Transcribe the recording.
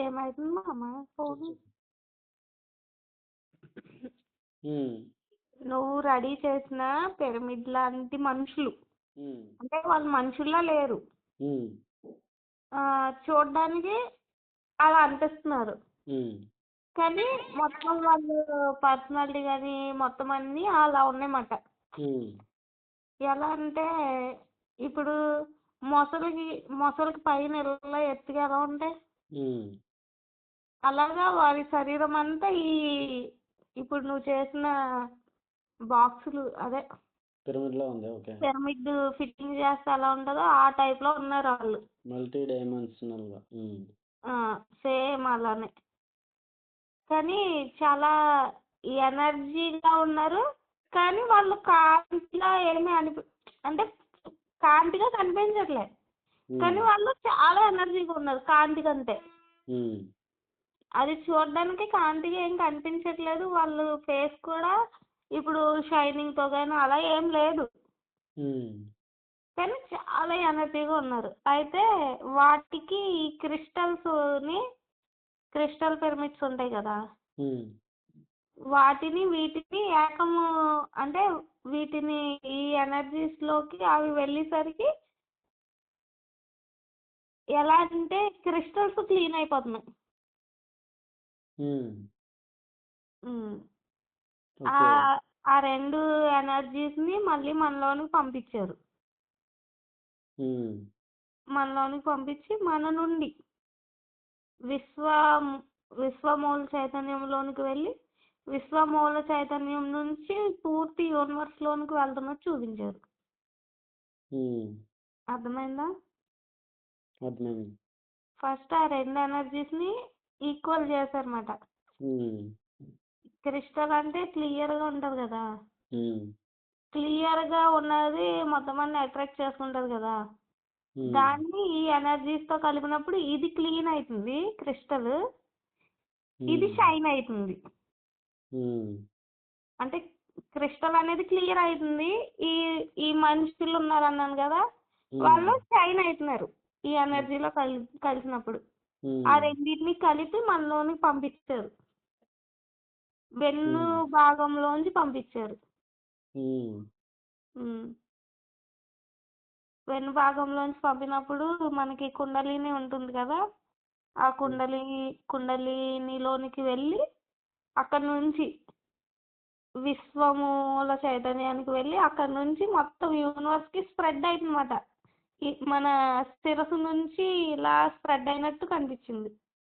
ఏమైతుంది మామ ఫోన్? నువ్వు రెడీ చేసిన పిరమిడ్ లాంటి మనుషులు, అంటే వాళ్ళు మనుషుల్లా లేరు, చూడడానికి అలా అనిపిస్తున్నారు. కానీ మొత్తం వాళ్ళు పర్సనాలిటీ కానీ మొత్తం అన్నీ అలా ఉన్నాయన్నమాట. ఎలా అంటే ఇప్పుడు మొసలికి పైన ఇలా ఎత్తుగా ఎలా ఉంటాయి, అలాగా వారి శరీరం అంతా ఇప్పుడు నువ్వు చేసిన బాక్సులు, అదే పిరమిడ్ ఫిట్టింగ్ చేస్తే ఎలా ఉంటుందో ఆ టైప్ లో ఉన్నారు వాళ్ళు, మల్టీ డైమెన్షనల్ గా. సేమ్ అలానే. కానీ చాలా ఎనర్జీగా ఉన్నారు. కానీ వాళ్ళు కాంతిగా ఏమి అంటే కాంతిగా కనిపించట్లే, కానీ వాళ్ళు చాలా ఎనర్జీగా ఉన్నారు కాంతి కంటే. అది చూడడానికి కాంతిగా ఏం కనిపించట్లేదు. వాళ్ళు ఫేస్ కూడా ఇప్పుడు షైనింగ్ తో కానీ అలా ఏం లేదు, కానీ చాలా ఎనర్జీగా ఉన్నారు. అయితే వాటికి ఈ క్రిస్టల్ పిరమిడ్స్ ఉంటాయి కదా, వీటిని ఏకము అంటే వీటిని ఈ ఎనర్జీస్ లోకి అవి వెళ్ళేసరికి ఎలా అంటే క్రిస్టల్స్ క్లీన్ అయిపోతున్నాయి. ఆ రెండు ఎనర్జీస్ ని మళ్ళీ మనలోనికి పంపించారు. మనలోనికి పంపించి మన నుండి విశ్వమూల చైతన్యంలోనికి వెళ్ళి విశ్వమూల చైతన్యం నుంచి పూర్తి యూనివర్స్ లోనికి వెళ్తున్నట్టు చూపించారు. అర్థమైందా? ఫస్ట్ ఆ రెండు ఎనర్జీస్ ని ఈక్వల్ చేశారన్నమాట. క్రిస్టల్ అంటే క్లియర్ గా ఉంటది కదా, క్లియర్ గా ఉన్నది మొత్తం అన్ని అట్రాక్ట్ చేసుకుంటది కదా, దాన్ని ఈ ఎనర్జీస్ తో కలిపినప్పుడు ఇది క్లీన్ అవుతుంది క్రిస్టల్, ఇది షైన్ అవుతుంది. అంటే క్రిస్టల్ అనేది క్లియర్ అవుతుంది, ఈ మనుషులు ఉన్నారు అన్నాను కదా, వాళ్ళు షైన్ అవుతున్నారు ఈ ఎనర్జీలో కలిసినప్పుడు. ఆ రెండింటిని కలిపి మనలోని పంపించారు, వెన్ను భాగంలోంచి పంపించారు. వెన్ను భాగంలోంచి పంపినప్పుడు మనకి కుండలిని ఉంటుంది కదా, ఆ కుండలినిలోనికి వెళ్ళి అక్కడ నుంచి విశ్వమూల చైతన్యానికి వెళ్ళి అక్కడ నుంచి మొత్తం యూనివర్స్ కి స్ప్రెడ్ అవుతుందన్నమాట. మన శిరస్సు నుంచి ఇలా స్ప్రెడ్ అయినట్టు కనిపించింది.